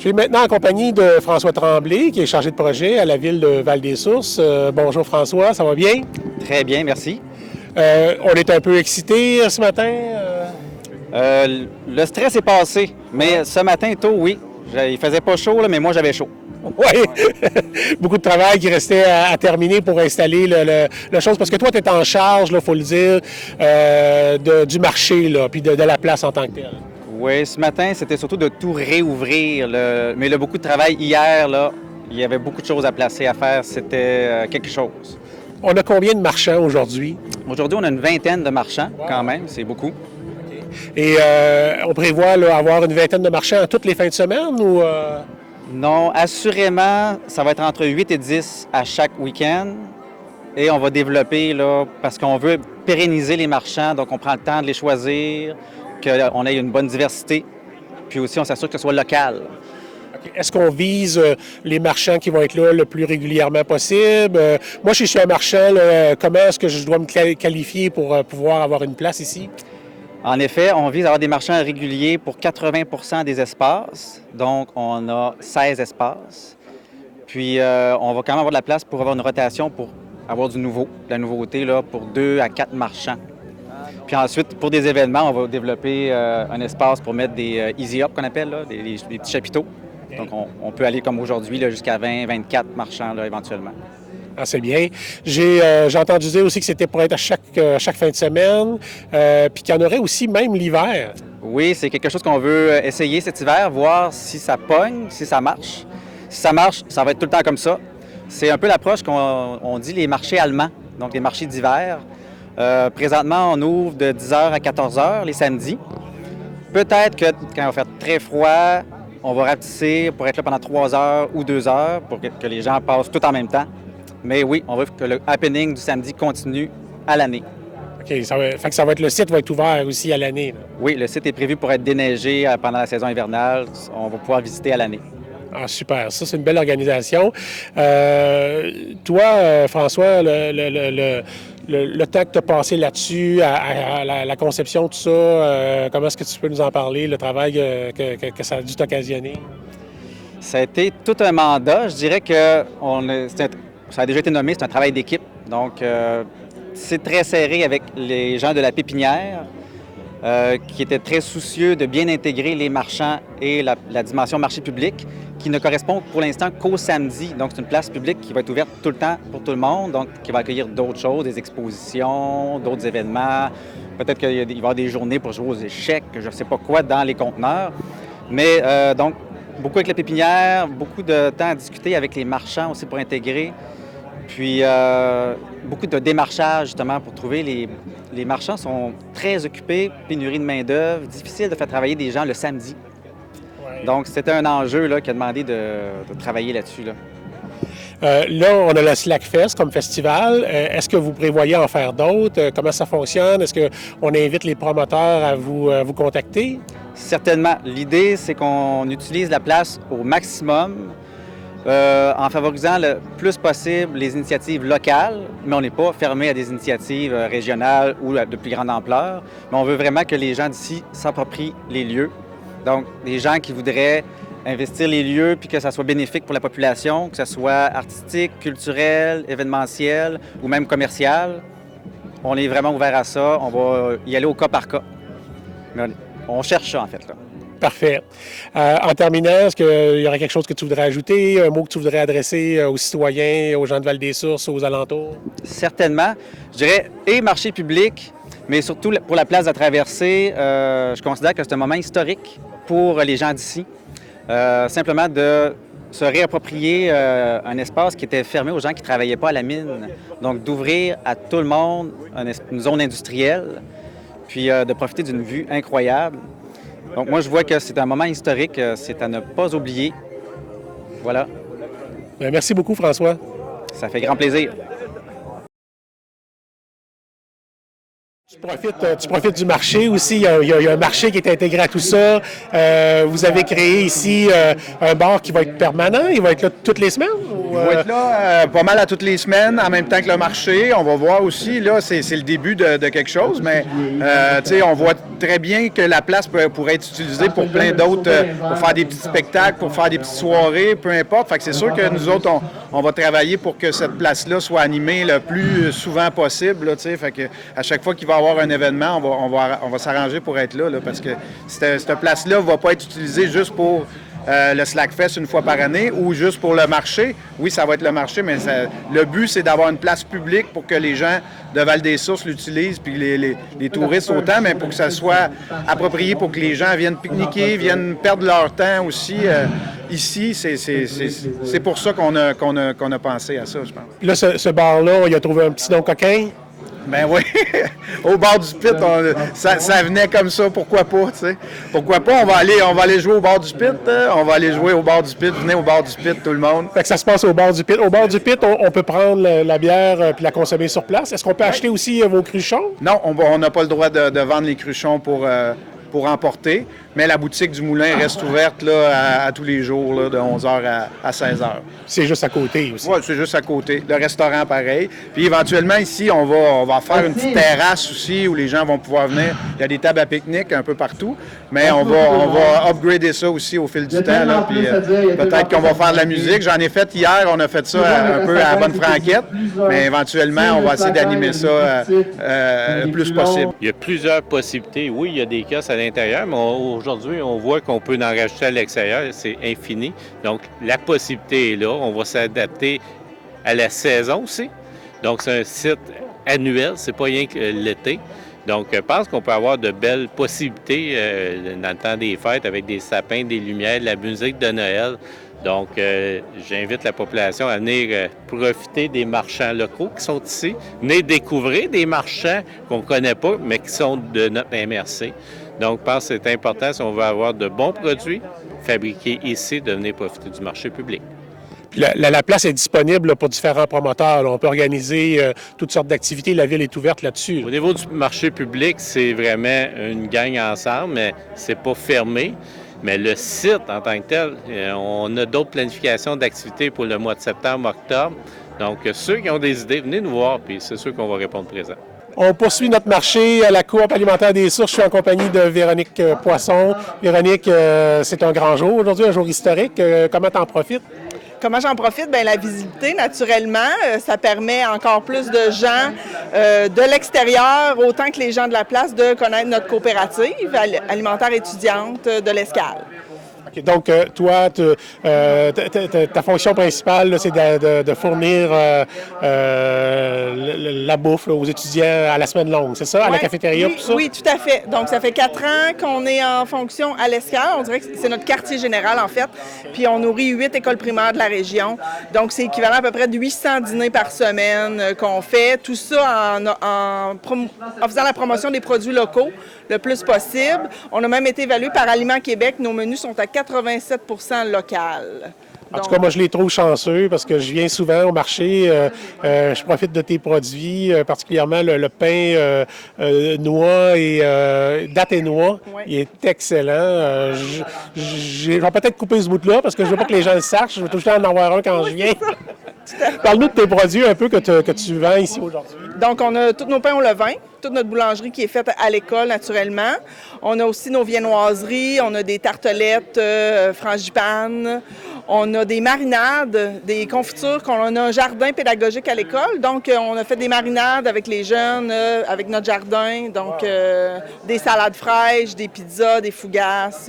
Je suis maintenant en compagnie de François Tremblay, qui est chargé de projet à la ville de Val-des-Sources. Bonjour François, ça va bien? Très bien, merci. On est un peu excités ce matin. Le stress est passé, mais ce matin tôt, oui. Il faisait pas chaud, là, mais moi j'avais chaud. Oui, beaucoup de travail qui restait à terminer pour installer la chose. Parce que toi, tu es en charge, il faut le dire, du marché, là, puis de la place en tant que telle. Oui, ce matin, c'était surtout de tout réouvrir. Mais il y a beaucoup de travail hier, là. Il y avait beaucoup de choses à placer, à faire. C'était quelque chose. On a combien de marchands aujourd'hui? Aujourd'hui, on a une vingtaine de marchands, quand même. C'est beaucoup. Et on prévoit là, avoir une vingtaine de marchands à toutes les fins de semaine ou... Non, assurément, ça va être entre 8 et 10 à chaque week-end. Et on va développer, là, parce qu'on veut pérenniser les marchands, donc on prend le temps de les choisir, qu'on ait une bonne diversité, puis aussi on s'assure que ce soit local. Est-ce qu'on vise les marchands qui vont être là le plus régulièrement possible? Moi, si je suis un marchand, là, comment est-ce que je dois me qualifier pour pouvoir avoir une place ici? En effet, on vise à avoir des marchands réguliers pour 80 des espaces. Donc, on a 16 espaces. Puis, on va quand même avoir de la place pour avoir une rotation pour avoir du nouveau, de la nouveauté là, pour 2 à 4 marchands. Puis ensuite, pour des événements, on va développer un espace pour mettre des easy up qu'on appelle, là, des petits chapiteaux. Donc, on peut aller comme aujourd'hui jusqu'à 20, 24 marchands là, éventuellement. Ah, c'est bien. J'ai entendu dire aussi que c'était pour être à chaque fin de semaine, puis qu'il y en aurait aussi même l'hiver. Oui, c'est quelque chose qu'on veut essayer cet hiver, voir si ça pogne, si ça marche. Si ça marche, ça va être tout le temps comme ça. C'est un peu l'approche qu'on dit les marchés allemands, donc les marchés d'hiver. Présentement, on ouvre de 10h à 14h les samedis. Peut-être que quand il va faire très froid, on va rapetisser pour être là pendant 3 heures ou 2 heures pour que les gens passent tout en même temps. Mais oui, on veut que le happening du samedi continue à l'année. OK, fait que ça va être, le site va être ouvert aussi à l'année. Là. Oui, le site est prévu pour être déneigé pendant la saison hivernale. On va pouvoir visiter à l'année. Ah, super. Ça, c'est une belle organisation. Toi, François, le temps que tu as passé là-dessus, à la conception, tout ça, comment est-ce que tu peux nous en parler, le travail que ça a dû t'occasionner? Ça a été tout un mandat. Je dirais que ça a déjà été nommé, c'est un travail d'équipe. Donc, c'est très serré avec les gens de la pépinière qui étaient très soucieux de bien intégrer les marchands et la dimension marché public qui ne correspond pour l'instant qu'au samedi. Donc, c'est une place publique qui va être ouverte tout le temps pour tout le monde, donc qui va accueillir d'autres choses, des expositions, d'autres événements. Peut-être qu'il va y avoir des journées pour jouer aux échecs, je ne sais pas quoi, dans les conteneurs. Mais donc, beaucoup avec la pépinière, beaucoup de temps à discuter avec les marchands aussi pour intégrer. Puis, beaucoup de démarchage, justement, pour trouver les marchands sont très occupés, pénurie de main-d'œuvre, difficile de faire travailler des gens le samedi. Ouais. Donc, c'était un enjeu là, qui a demandé de travailler là-dessus. Là, on a le Slackfest comme festival. Est-ce que vous prévoyez en faire d'autres? Comment ça fonctionne? Est-ce qu'on invite les promoteurs à vous contacter? Certainement. L'idée, c'est qu'on utilise la place au maximum. En favorisant le plus possible les initiatives locales, mais on n'est pas fermé à des initiatives régionales ou de plus grande ampleur, mais on veut vraiment que les gens d'ici s'approprient les lieux. Donc, des gens qui voudraient investir les lieux puis que ça soit bénéfique pour la population, que ce soit artistique, culturel, événementiel ou même commercial, on est vraiment ouvert à ça. On va y aller au cas par cas. Mais on cherche ça, en fait, là. Parfait. En terminant, est-ce qu'il y aurait quelque chose que tu voudrais ajouter, un mot que tu voudrais adresser aux citoyens, aux gens de Val-des-Sources, aux alentours? Certainement. Je dirais, et marché public, mais surtout pour la place de traversée, je considère que c'est un moment historique pour les gens d'ici. Simplement de se réapproprier un espace qui était fermé aux gens qui ne travaillaient pas à la mine. Donc, d'ouvrir à tout le monde une zone industrielle, puis de profiter d'une vue incroyable. Donc, moi, je vois que c'est un moment historique, c'est à ne pas oublier. Voilà. Bien, merci beaucoup, François. Ça fait grand plaisir. Tu profites du marché aussi. Il y a un marché qui est intégré à tout ça. Vous avez créé ici un bar qui va être permanent. Il va être là toutes les semaines? Il va être là pas mal à toutes les semaines, en même temps que le marché. On va voir aussi, là, c'est le début de quelque chose, mais on voit très bien que la place pourrait être utilisée pour plein d'autres, pour faire des petits spectacles, pour faire des petites soirées, peu importe. Fait que c'est sûr que nous autres, on va travailler pour que cette place-là soit animée le plus souvent possible. Là, fait que à chaque fois qu'il va y avoir un événement, on va s'arranger pour être là, parce que cette place-là ne va pas être utilisée juste pour le Slackfest une fois par année ou juste pour le marché. Oui, ça va être le marché, mais le but, c'est d'avoir une place publique pour que les gens de Val-des-Sources l'utilisent, puis les touristes autant, mais pour que ça soit approprié pour que les gens viennent pique-niquer, viennent perdre leur temps aussi. Ici, c'est pour ça qu'on a pensé à ça, je pense. Là, ce bar-là, il a trouvé un petit nom coquin. Ben oui, au bord du pit, ça venait comme ça, pourquoi pas, tu sais. Pourquoi pas, on va aller jouer au bord du pit, on va aller jouer au bord du pit, venez au bord du pit, tout le monde. Fait que ça se passe au bord du pit. Au bord du pit, on peut prendre la bière puis la consommer sur place. Est-ce qu'on peut acheter aussi vos cruchons? Non, on n'a pas le droit de vendre les cruchons pour emporter, mais la boutique du Moulin reste ouverte là, à tous les jours, là, de 11h à 16h. C'est juste à côté aussi. Oui, c'est juste à côté. Le restaurant, pareil. Puis éventuellement, ici, on va faire une petite terrasse aussi où les gens vont pouvoir venir. Il y a des tables à pique-nique un peu partout, mais on va upgrader ça aussi au fil du temps. Là, puis peut-être qu'on va faire de la musique. J'en ai fait hier, on a fait ça un peu à la bonne franquette, mais éventuellement, on va essayer d'animer ça le plus possible. Il y a plusieurs possibilités. Oui, il y a des kiosques à l'intérieur, mais aujourd'hui, on voit qu'on peut en rajouter à l'extérieur. C'est infini. Donc, la possibilité est là. On va s'adapter à la saison aussi. Donc, c'est un site annuel. C'est pas rien que l'été. Donc, je pense qu'on peut avoir de belles possibilités dans le temps des fêtes avec des sapins, des lumières, de la musique de Noël. Donc, j'invite la population à venir profiter des marchands locaux qui sont ici, venir découvrir des marchands qu'on ne connaît pas, mais qui sont de notre MRC. Donc, je pense que c'est important, si on veut avoir de bons produits fabriqués ici, de venir profiter du marché public. La place est disponible là, pour différents promoteurs. Là. On peut organiser toutes sortes d'activités. La ville est ouverte là-dessus. Au niveau du marché public, c'est vraiment une gang ensemble, mais c'est pas fermé. Mais le site en tant que tel, on a d'autres planifications d'activités pour le mois de septembre, octobre. Donc, ceux qui ont des idées, venez nous voir, puis c'est sûr qu'on va répondre présent. On poursuit notre marché à la Coop alimentaire des Sources. Je suis en compagnie de Véronique Poisson. Véronique, c'est un grand jour aujourd'hui, un jour historique. Comment t'en profites? Comment j'en profite? Bien, la visibilité, naturellement, ça permet encore plus de gens de l'extérieur, autant que les gens de la place, de connaître notre coopérative alimentaire étudiante de l'Escale. Okay, donc, toi, ta fonction principale, là, c'est de fournir la bouffe là, aux étudiants à la semaine longue, c'est ça? À la cafétéria, oui, tout ça? Oui, tout à fait. Donc, ça fait 4 ans qu'on est en fonction à l'Escale. On dirait que c'est notre quartier général, en fait. Puis, on nourrit 8 écoles primaires de la région. Donc, c'est équivalent à peu près de 800 dîners par semaine qu'on fait. Tout ça en faisant la promotion des produits locaux le plus possible. On a même été évalué par Aliments Québec. Nos menus sont à 87 % local. En tout cas, moi, je les trouve chanceux parce que je viens souvent au marché. Je profite de tes produits, particulièrement le pain noix et date et noix. Oui. Il est excellent. Je vais peut-être couper ce bout-là parce que je veux pas que les gens le sachent. Je veux toujours en avoir un quand je viens. Parle-nous de tes produits un peu que tu vends ici aujourd'hui. Donc, on a tous nos pains au levain, toute notre boulangerie qui est faite à l'école, naturellement. On a aussi nos viennoiseries, on a des tartelettes frangipane, on a des marinades, des confitures, on a un jardin pédagogique à l'école. Donc, on a fait des marinades avec les jeunes, avec notre jardin. Donc, des salades fraîches, des pizzas, des fougasses.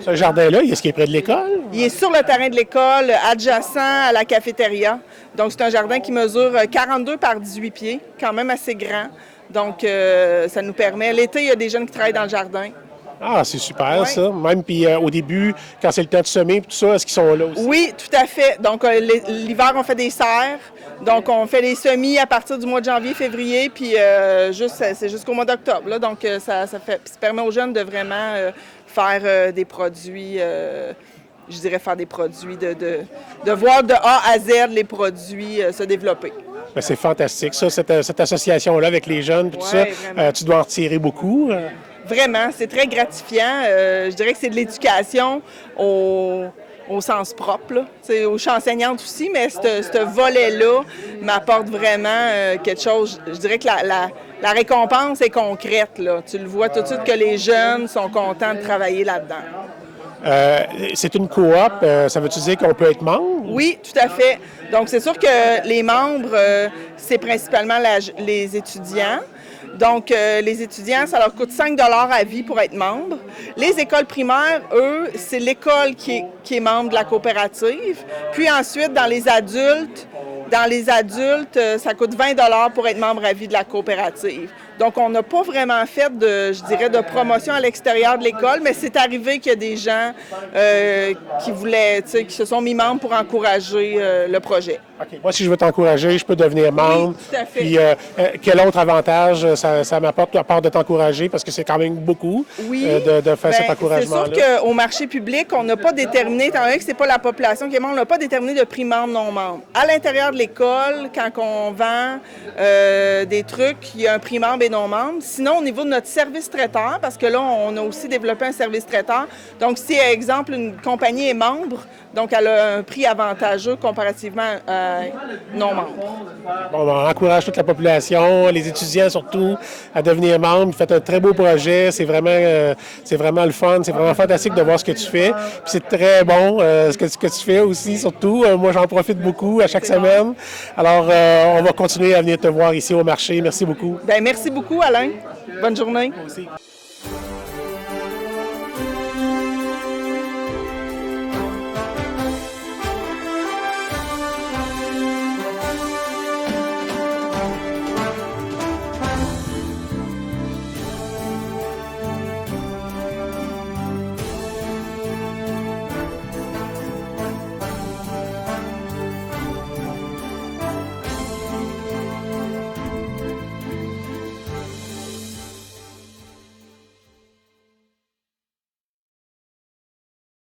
Ce jardin-là, est-ce qu'il est près de l'école? Il est sur le terrain de l'école, adjacent à la cafétéria. Donc, c'est un jardin qui mesure 42 par 18 pieds, quand même assez grand. Donc, ça nous permet... L'été, il y a des jeunes qui travaillent dans le jardin. Ah, c'est super, ça. Même puis au début, quand c'est le temps de semer, tout ça, est-ce qu'ils sont là aussi? Oui, tout à fait. Donc, l'hiver, on fait des serres. Donc, on fait des semis à partir du mois de janvier, février, puis c'est jusqu'au mois d'octobre. Donc, ça permet aux jeunes de vraiment faire des produits... je dirais faire des produits, de voir de A à Z les produits se développer. Ben, c'est fantastique, ça, cette association-là avec les jeunes, puis tout ça. Tu dois en retirer beaucoup. Vraiment, c'est très gratifiant. Je dirais que c'est de l'éducation au sens propre, là. Aux enseignantes aussi, mais ce volet-là m'apporte vraiment quelque chose. Je dirais que la récompense est concrète, là. Tu le vois tout de suite que les jeunes sont contents de travailler là-dedans. C'est une coop, ça veut-tu dire qu'on peut être membre? Oui, tout à fait. Donc, c'est sûr que les membres, c'est principalement les étudiants. Donc, les étudiants, ça leur coûte 5 $ à vie pour être membre. Les écoles primaires, eux, c'est l'école qui est membre de la coopérative. Puis ensuite, dans les adultes, ça coûte 20 $ pour être membre à vie de la coopérative. Donc, on n'a pas vraiment fait de promotion à l'extérieur de l'école, mais c'est arrivé qu'il y a des gens qui se sont mis membres pour encourager le projet. OK. Moi, si je veux t'encourager, je peux devenir membre. Oui, tout à fait. Puis, quel autre avantage ça m'apporte à part de t'encourager, parce que c'est quand même beaucoup de faire cet encouragement-là. C'est sûr qu'au marché public, on n'a pas déterminé, étant donné que c'est pas la population qui est membre, on n'a pas déterminé de prix membre, non membre. À l'intérieur de l'école, quand on vend des trucs, il y a un prix membre et non membre. Sinon, au niveau de notre service traiteur, parce que là, on a aussi développé un service traiteur. Donc, si, par exemple, une compagnie est membre, donc elle a un prix avantageux comparativement non membre. Bon, on encourage toute la population, les étudiants surtout, à devenir membres. Vous faites un très beau projet. C'est vraiment le fun. C'est vraiment fantastique de voir ce que tu fais. Puis c'est très bon ce que tu fais aussi, surtout. Moi, j'en profite beaucoup à chaque semaine. Alors, on va continuer à venir te voir ici au marché. Merci beaucoup. Bien, merci beaucoup, Alain. Bonne journée. Moi aussi.